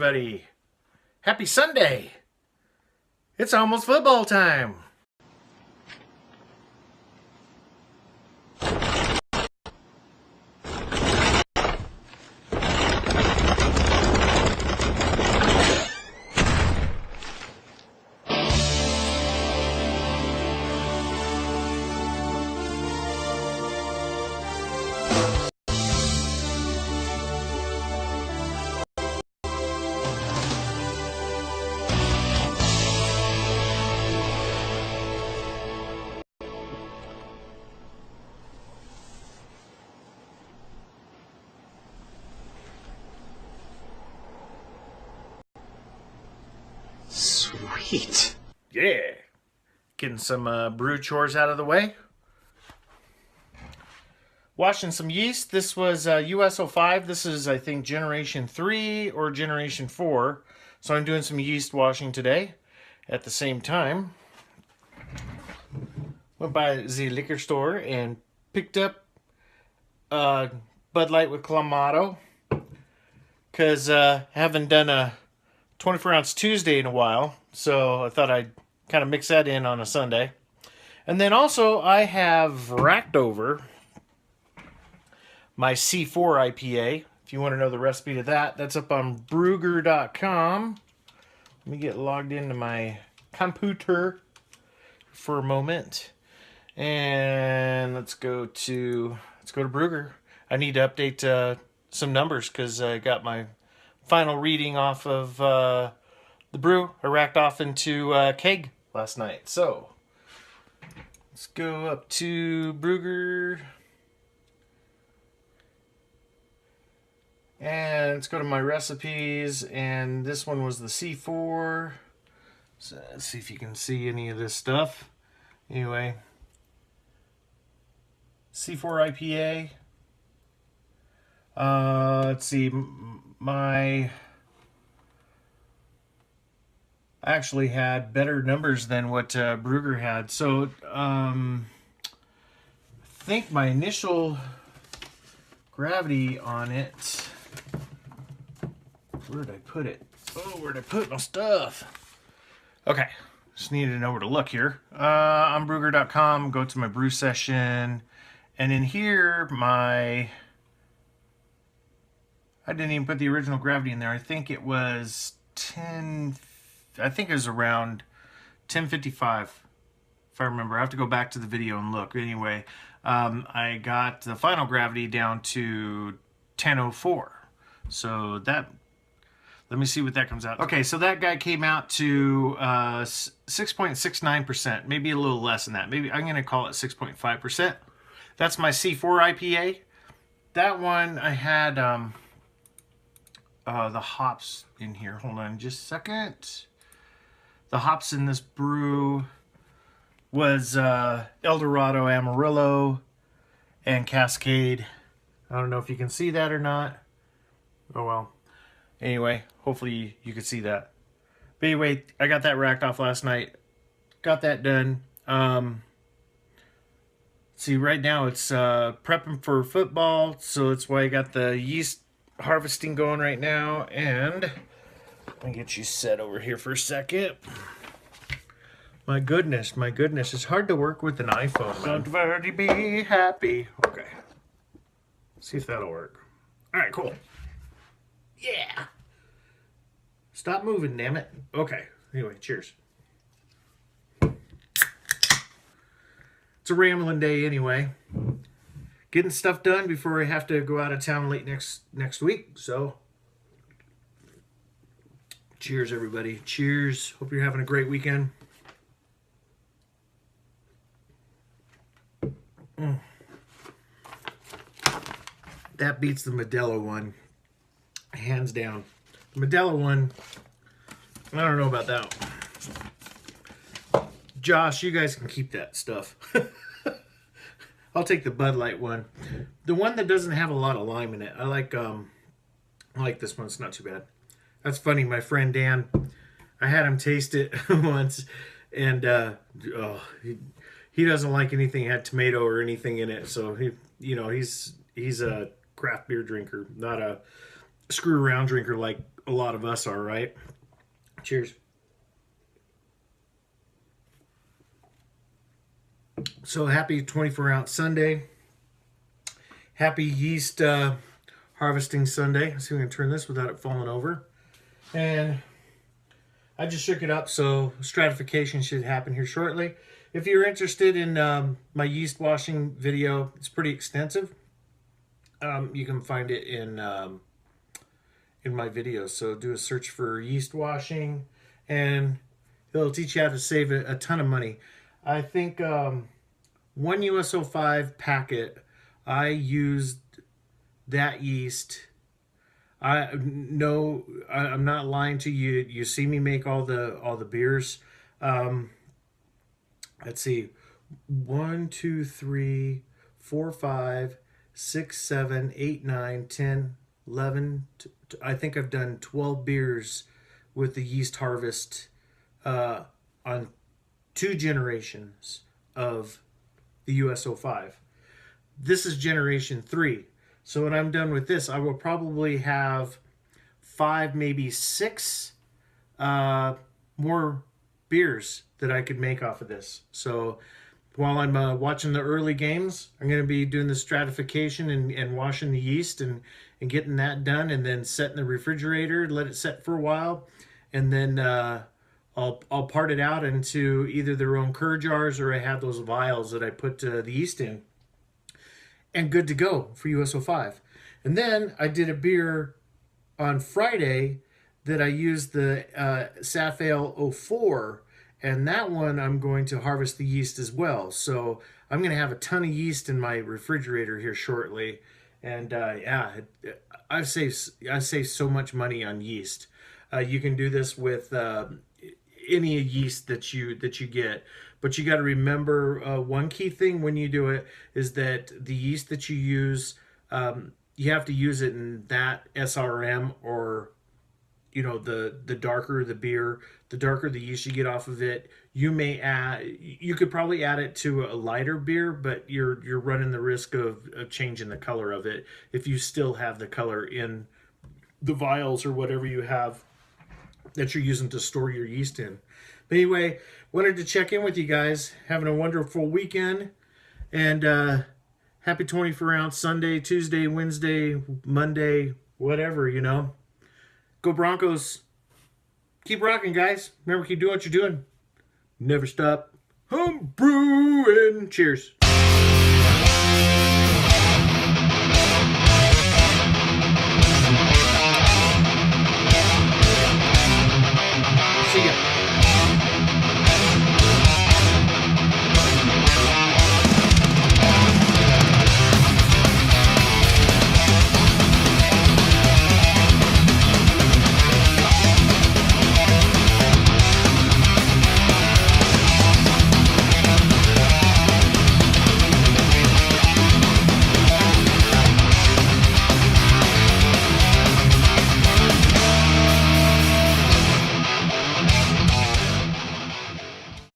everybody. Happy Sunday. It's almost football time. Sweet. Yeah. Getting some brew chores out of the way. Washing some yeast. This was US05. This is, I think, Generation 3 or Generation 4. So I'm doing some yeast washing today. At the same time, went by the liquor store and picked up Bud Light with Clamato. Because haven't done a 24-ounce Tuesday in a while. So I thought I'd kind of mix that in on a Sunday. And then also I have racked over my C4 IPA. If you want to know the recipe to that, that's up on Brewger.com. Let me get logged into my computer for a moment. And let's go to Brewger. I need to update some numbers because I got my final reading off of the brew. I racked off into keg last night. So let's go up to Brewger. And let's go to my recipes. And this one was the C4. So let's see if you can see any of this stuff. Anyway, C4 IPA. Let's see, I actually had better numbers than what Brewger had. So I think my initial gravity on it, where did I put it? Oh, where did I put my stuff? Okay, just needed to know where to look here. On Brewger.com, go to my brew session, and in here, I didn't even put the original gravity in there. I think it was around 1055, if I remember. I have to go back to the video and look. Anyway, I got the final gravity down to 1004. So that, let me see what that comes out. Okay, so that guy came out to 6.69%, maybe a little less than that. Maybe I'm going to call it 6.5%. That's my C4 IPA. That one I had the hops in here. Hold on just a second. The hops in this brew was Eldorado, Amarillo, and Cascade. I don't know if you can see that or not. Oh well. Anyway, hopefully you could see that. But anyway, I got that racked off last night. Got that done. See, right now it's prepping for football, so that's why I got the yeast harvesting going right now. And let me get you set over here for a second. My goodness, it's hard to work with an iPhone. Don't very be happy. Okay, see if that'll work. All right, cool. Yeah, stop moving, damn it. Okay, anyway, cheers. It's a rambling day anyway. Getting stuff done before I have to go out of town late next week. So, cheers, everybody. Cheers. Hope you're having a great weekend. That beats the Modelo one, hands down. The Modelo one, I don't know about that one. Josh, you guys can keep that stuff. I'll take the Bud Light one. The one that doesn't have a lot of lime in it. I like this one. It's not too bad. That's funny. My friend Dan, I had him taste it once, and he doesn't like anything that had tomato or anything in it. So he's a craft beer drinker, not a screw around drinker like a lot of us are, right? Cheers. So happy 24-ounce Sunday. Happy yeast harvesting Sunday. Let's see if we can turn this without it falling over. And I just shook it up, so stratification should happen here shortly. If you're interested in my yeast washing video, it's pretty extensive. You can find it in my videos. So do a search for yeast washing, and it'll teach you how to save a ton of money. I think one US-05 packet, I used that yeast. I'm not lying to you. You see me make all the beers. Let's see, 1, 2, 3, 4, 5, 6, 7, 8, 9, 10, 11. I think I've done 12 beers with the yeast harvest on 2 generations of the US-05. This is generation 3. So when I'm done with this, I will probably have 5, maybe 6 more beers that I could make off of this. So while I'm watching the early games, I'm going to be doing the stratification and washing the yeast and getting that done, and then set in the refrigerator, let it set for a while, and then I'll part it out into either their own cur jars, or I have those vials that I put the yeast in, and good to go for US-05. And then I did a beer on Friday that I used the Saf Ale 04, and that one I'm going to harvest the yeast as well. So I'm going to have a ton of yeast in my refrigerator here shortly. And yeah, I've saved so much money on yeast. You can do this with any yeast that you get, but you got to remember one key thing when you do it is that the yeast that you use, you have to use it in that SRM, or the darker the beer, the darker the yeast you get off of it. You could probably add it to a lighter beer, but you're running the risk of changing the color of it if you still have the color in the vials or whatever you have that you're using to store your yeast in. But anyway, wanted to check in with you guys. Having a wonderful weekend, and happy 24-ounce Sunday, Tuesday, Wednesday, Monday, whatever, Go Broncos. Keep rocking, guys. Remember, keep doing what you're doing. Never stop. Brewin. Cheers.